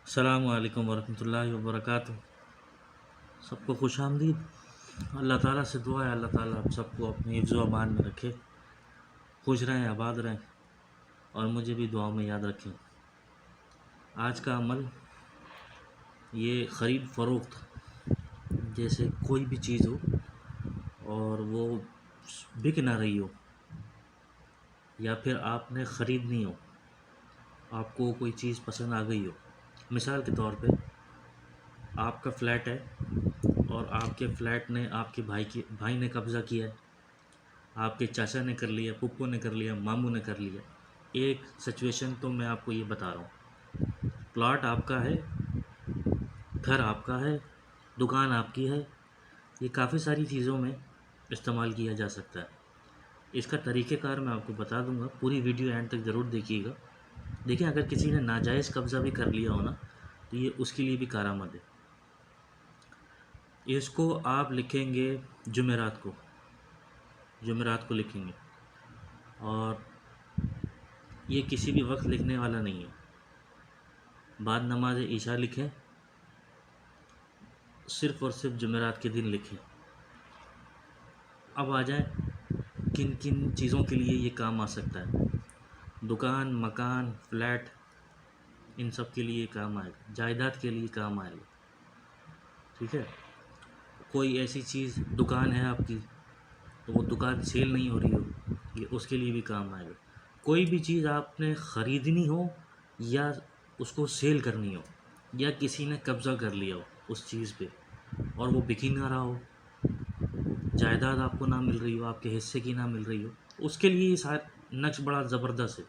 अस्सलामु अलैकुम वरहमतुल्लाहि वबरकातुहू। सबको खुश आमदीद। अल्लाह ताला से दुआ है अल्लाह ताला आप सबको अपनी हिफ्ज़ व अमान में रखे, खुश रहें, आबाद रहें और मुझे भी दुआओं में याद रखें। आज का अमल ये ख़रीद फ़रोख्त, जैसे कोई भी चीज़ हो और वो बिक ना रही हो या फिर आपने ख़रीदनी हो, आपको कोई चीज़ पसंद आ गई हो। मिसाल के तौर पे आपका फ़्लैट है और आपके फ़्लैट ने आपके भाई ने कब्ज़ा किया है, आपके चाचा ने कर लिया, फूफो ने कर लिया, मामू ने कर लिया। एक सिचुएशन तो मैं आपको ये बता रहा हूँ, प्लॉट आपका है, घर आपका है, दुकान आपकी है। ये काफ़ी सारी चीज़ों में इस्तेमाल किया जा सकता है। इसका तरीक़ेकार मैं आपको बता दूंगा, पूरी वीडियो एंड तक ज़रूर देखिएगा। देखिए, अगर किसी ने नाजायज़ कब्ज़ा भी कर लिया हो ना, तो ये उसके लिए भी कारामद है। इसको आप लिखेंगे जुमेरात को लिखेंगे, और ये किसी भी वक्त लिखने वाला नहीं है। बाद नमाज ईशा लिखें, सिर्फ़ और सिर्फ जुमेरात के दिन लिखें। अब आ जाए किन किन चीज़ों के लिए ये काम आ सकता है। दुकान, मकान, फ्लैट, इन सब के लिए काम आएगा, जायदाद के लिए काम आएगा। ठीक है, कोई ऐसी चीज़, दुकान है आपकी तो वो दुकान सेल नहीं हो रही हो, ये उसके लिए भी काम आएगा। कोई भी चीज़ आपने ख़रीदनी हो या उसको सेल करनी हो, या किसी ने कब्ज़ा कर लिया हो उस चीज़ पे और वो बिक ही ना रहा हो, जायदाद आपको ना मिल रही हो, आपके हिस्से की ना मिल रही हो, उसके लिए ये नक्श बड़ा ज़बरदस्त है।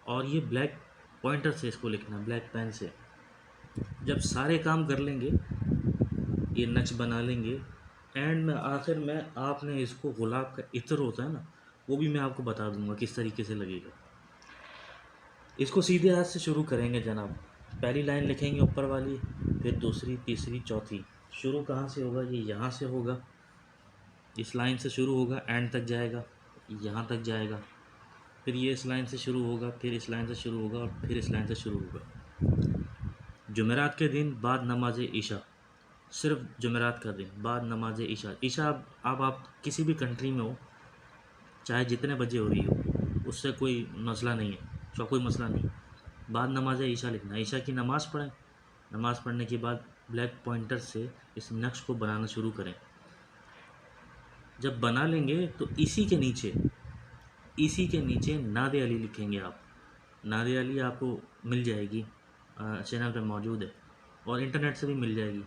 और ये ब्लैक पॉइंटर से इसको लिखना, ब्लैक पेन से। जब सारे काम कर लेंगे, ये नक्श बना लेंगे, एंड में आखिर में आपने इसको गुलाब का इत्र होता है ना, वो भी मैं आपको बता दूंगा किस तरीके से लगेगा। इसको सीधे हाथ से शुरू करेंगे जनाब। पहली लाइन लिखेंगे ऊपर वाली, फिर दूसरी, तीसरी, चौथी। शुरू कहाँ से होगा? ये यहाँ से होगा, इस लाइन से शुरू होगा, एंड तक जाएगा, यहाँ तक जाएगा। फिर ये इस लाइन से शुरू होगा, फिर इस लाइन से शुरू होगा, और फिर इस लाइन से शुरू होगा। जुमेरात के दिन बाद नमाज ईशा, सिर्फ जुमेरात का दिन बाद नमाज ईशा। ईशा अब आप किसी भी कंट्री में हो, चाहे जितने बजे हो रही हो, उससे कोई मसला नहीं है, उसका कोई मसला नहीं। बाद नमाज ईशा लिखना, ईशा की नमाज़ पढ़ें। नमाज़ पढ़ने के बाद ब्लैक पॉइंटर से इस नक्श को बनाना शुरू करें। जब बना लेंगे तो इसी के नीचे नादे अली लिखेंगे आप। नादे अली आपको मिल जाएगी, चैनल पर मौजूद है, और इंटरनेट से भी मिल जाएगी।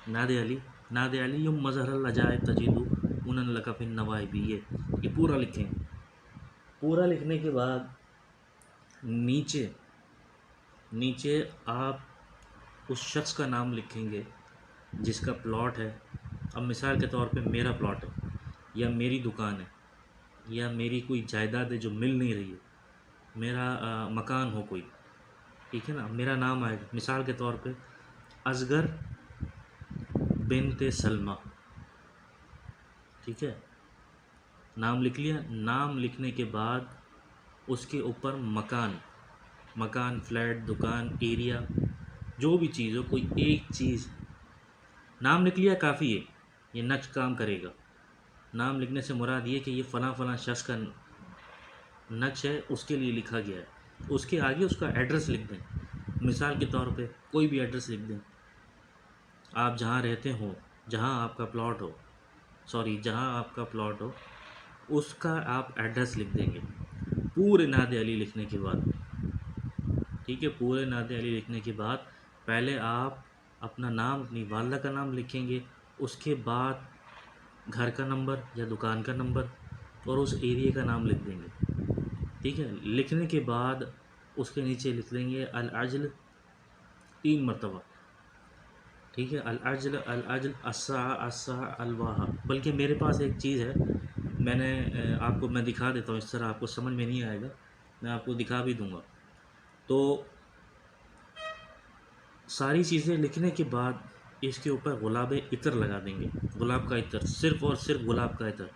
नादे अली युम मज़हर लजाए तजीदु उनन लकफ़िन नवाई भी, ये पूरा लिखेंगे। पूरा लिखने के बाद नीचे नीचे आप उस शख्स का नाम लिखेंगे जिसका प्लॉट है। अब मिसाल के तौर पे मेरा प्लॉट है, या मेरी दुकान है, या मेरी कोई जायदाद है जो मिल नहीं रही है, मेरा मकान हो कोई, ठीक है ना। मेरा नाम आएगा, मिसाल के तौर पे असगर बिनते सलमा, ठीक है। नाम लिख लिया। नाम लिखने के बाद उसके ऊपर मकान, फ्लैट, दुकान, एरिया, जो भी चीज़ हो, कोई एक चीज़। नाम लिख लिया, काफ़ी है, ये नक्श काम करेगा। नाम लिखने से मुराद ये कि ये फ़लाँ फ़लाँ शख्स का नक्श है, उसके लिए लिखा गया है। उसके आगे उसका एड्रेस लिख दें। मिसाल के तौर पे कोई भी एड्रेस लिख दें, आप जहाँ रहते हो, जहाँ आपका प्लॉट हो, उसका आप एड्रेस लिख देंगे पूरे नादे अली लिखने के बाद। ठीक है, पूरे नादे अली लिखने के बाद पहले आप अपना नाम, अपनी वालदा का नाम लिखेंगे, उसके बाद घर का नंबर या दुकान का नंबर और उस एरिया का नाम लिख देंगे। ठीक है, लिखने के बाद उसके नीचे लिख लेंगे अल अजल 3 मरतबा। ठीक है, अल अजल अस्सा अलवाहा। बल्कि मेरे पास एक चीज़ है, मैं दिखा देता हूँ, इस तरह आपको समझ में नहीं आएगा, मैं आपको दिखा भी दूंगा। तो सारी चीज़ें लिखने के बाद इसके ऊपर गुलाब इत्र लगा देंगे, गुलाब का इत्र, सिर्फ़ और सिर्फ गुलाब का इत्र,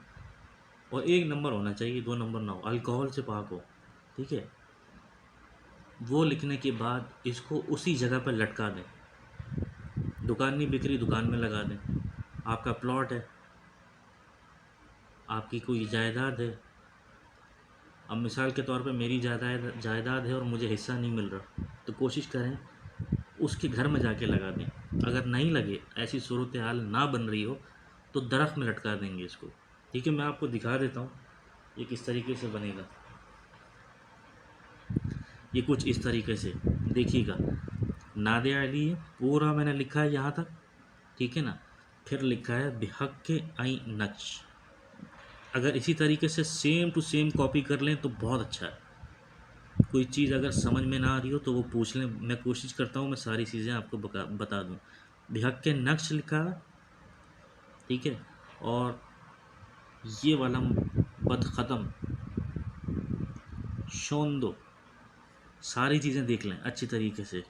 और 1 नंबर होना चाहिए, 2 नंबर ना हो, अल्कोहल से पाक हो। ठीक है, वो लिखने के बाद इसको उसी जगह पर लटका दें। दुकान नहीं बिक रही, दुकान में लगा दें। आपका प्लॉट है, आपकी कोई जायदाद है। अब मिसाल के तौर पे मेरी जायदाद है और मुझे हिस्सा नहीं मिल रहा, तो कोशिश करें उसके घर में जाके लगा दें। अगर नहीं लगे, ऐसी सूरत हाल ना बन रही हो, तो दरख्त में लटका देंगे इसको। ठीक है, मैं आपको दिखा देता हूँ ये किस तरीके से बनेगा। ये कुछ इस तरीके से देखिएगा। नादे अली पूरा मैंने लिखा है यहाँ तक, ठीक है ना। फिर लिखा है बिहक के आई नक्श। अगर इसी तरीके से सेम टू सेम कॉपी कर लें तो बहुत अच्छा है। कोई चीज़ अगर समझ में ना आ रही हो तो वो पूछ लें, मैं कोशिश करता हूँ मैं सारी चीज़ें आपको बता दूँ। बिहक के नक्श लिखा है, ठीक है। और ये वाला बद ख़त्म शोंदो, सारी चीज़ें देख लें अच्छी तरीके से।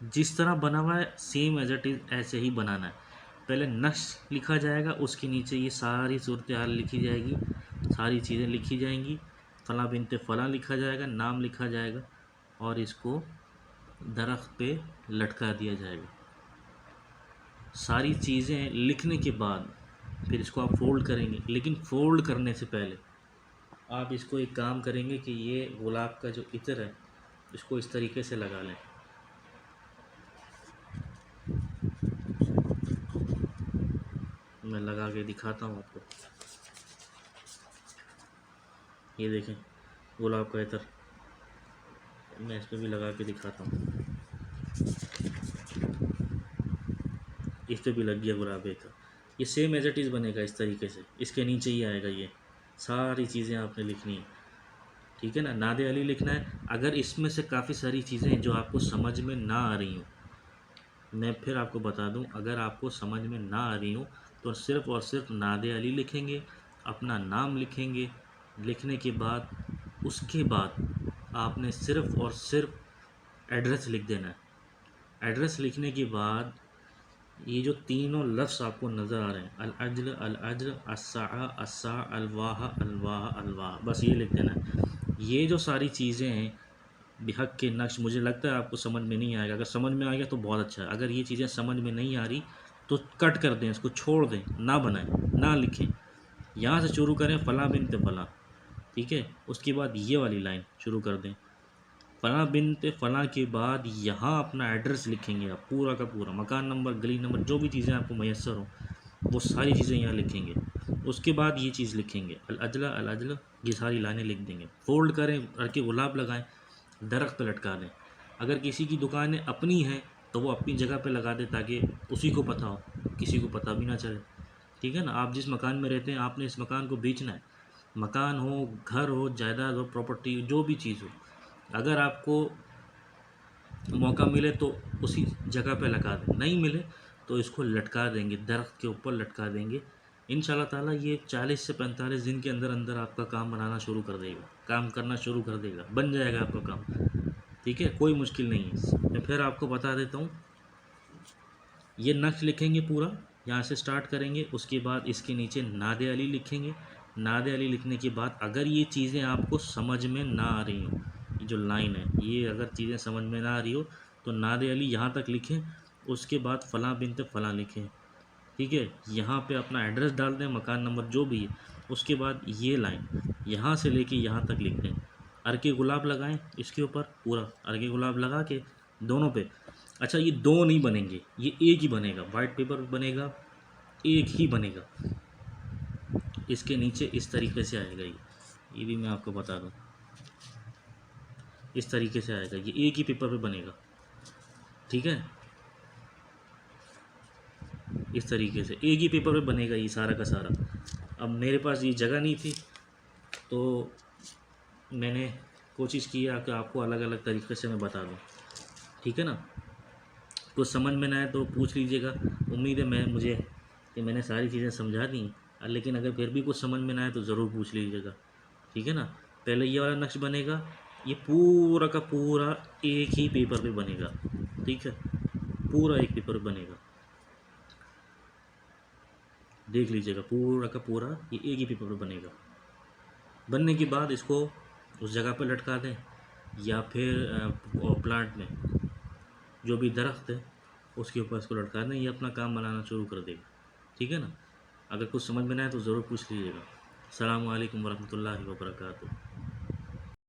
जिस तरह बना हुआ है सेम एज इट इज़ ऐसे ही बनाना है। पहले नक्श लिखा जाएगा, उसके नीचे ये सारी सूरत हाल लिखी जाएगी, सारी चीज़ें लिखी जाएंगी। फ़लाँ बिनते फ़लाँ लिखा जाएगा, नाम लिखा जाएगा और इसको दरख्त पे लटका दिया जाएगा। सारी चीज़ें लिखने के बाद फिर इसको आप फ़ोल्ड करेंगे, लेकिन फ़ोल्ड करने से पहले आप इसको एक काम करेंगे कि ये गुलाब का जो इत्र है इसको इस तरीके से लगा लें। मैं लगा के दिखाता हूँ आपको। ये देखें गुलाब का इत्र, मैं इस पर भी लगा के दिखाता हूँ। इस पर भी लग गया गुलाब इत्र। ये सेम एज इट इज़ बनेगा इस तरीके से, इसके नीचे ही आएगा। ये सारी चीज़ें आपने लिखनी है, ठीक है ना। नादे अली लिखना है। अगर इसमें से काफ़ी सारी चीज़ें जो आपको समझ में ना आ रही हों, मैं फिर आपको बता दूं, अगर आपको समझ में ना आ रही हो तो सिर्फ़ और सिर्फ नादे अली लिखेंगे, अपना नाम लिखेंगे। लिखने के बाद उसके बाद आपने सिर्फ़ और सिर्फ एड्रेस लिख देना है। एड्रेस लिखने के बाद ये जो तीनों लफ्ज़ आपको नज़र आ रहे हैं, अल अज्ल अल अज्ल, अस्सा अस्सा, अलवाह अलवाह अलवाह, बस ये लिख देना है। ये जो सारी चीज़ें हैं बिहक के नक्श, मुझे लगता है आपको समझ में नहीं आएगा। अगर समझ में आ गया तो बहुत अच्छा है। अगर ये चीज़ें समझ में नहीं आ रही तो कट कर दें, इसको छोड़ दें, ना बनाएं, ना लिखें। यहाँ से शुरू करें फ़लाँ बिनते फ़लाँ, ठीक है। उसके बाद ये वाली लाइन शुरू कर दें, फ़लाँ बिनते फ़लाँ के बाद यहाँ अपना एड्रेस लिखेंगे आप पूरा का पूरा, मकान नंबर, गली नंबर, जो भी चीज़ें आपको मैसर हो वो सारी चीज़ें यहाँ लिखेंगे। उसके बाद ये चीज़ लिखेंगे अल अजला अल अजला, ये सारी लाइनें लिख देंगे। फ़ोल्ड करें, रख के गुलाब लगाएं, दरख्त पे लटका दें। अगर किसी की दुकानें अपनी हैं तो वो अपनी जगह पे लगा दे ताकि उसी को पता हो, किसी को पता भी ना चले, ठीक है ना। आप जिस मकान में रहते हैं आपने इस मकान को बेचना है। मकान हो, घर हो, जायदाद हो, प्रॉपर्टी, जो भी चीज़ हो, अगर आपको मौका मिले तो उसी जगह पे लगा दें, नहीं मिले तो इसको लटका देंगे, दरख्त के ऊपर लटका देंगे। इंशाल्लाह ताला ये 40 से 45 दिन के अंदर अंदर आपका काम बनाना शुरू कर देगा, काम करना शुरू कर देगा, बन जाएगा आपका काम, ठीक है। कोई मुश्किल नहीं है। मैं फिर आपको बता देता हूँ। ये नक्श लिखेंगे पूरा, यहाँ से स्टार्ट करेंगे। उसके बाद इसके नीचे नादे अली लिखेंगे। नादे अली लिखने के बाद अगर ये चीज़ें आपको समझ में ना आ रही हों, ये जो लाइन है ये अगर चीज़ें समझ में ना आ रही हो तो नादे अली यहाँ तक लिखें। उसके बाद फ़लाँ बिनते फ़लाँ लिखें, ठीक है। यहाँ पे अपना एड्रेस डाल दें, मकान नंबर जो भी है। उसके बाद ये लाइन यहाँ से लेके यहाँ तक लिख दें। अर्के गुलाब लगाएं इसके ऊपर, पूरा अर्के गुलाब लगा के दोनों पे। अच्छा, ये दो नहीं बनेंगे, ये एक ही बनेगा, वाइट पेपर बनेगा, एक ही बनेगा। इसके नीचे इस तरीके से आएगा, ये भी मैं आपको बता दूं, इस तरीके से आएगा, ये एक ही पेपर पे बनेगा, ठीक है। इस तरीके से एक ही पेपर पे बनेगा ये सारा का सारा। अब मेरे पास ये जगह नहीं थी तो मैंने कोशिश की है कि आपको अलग अलग तरीके से मैं बता दूं, ठीक है ना। कुछ समझ में ना आए तो पूछ लीजिएगा। उम्मीद है मुझे कि मैंने सारी चीज़ें समझा दी, लेकिन अगर फिर भी कुछ समझ में ना आए तो ज़रूर पूछ लीजिएगा, ठीक है ना। पहले ये वाला नक्श बनेगा, ये पूरा का पूरा एक ही पेपर पे बनेगा, ठीक है, पूरा एक पेपर पे बनेगा। देख लीजिएगा पूरा का पूरा ये एक ही पेपर पे बनेगा। बनने के बाद इसको उस जगह पर लटका दें। या फिर प्लांट में जो भी दरख्त है उसके ऊपर इसको लटका दें, ये अपना काम बनाना शुरू कर देगा। ठीक है ना। अगर कुछ समझ में ना आए तो ज़रूर पूछ लीजिएगा। अस्सलामु अलैकुम वरहमतुल्लाहि वबरकातुहू।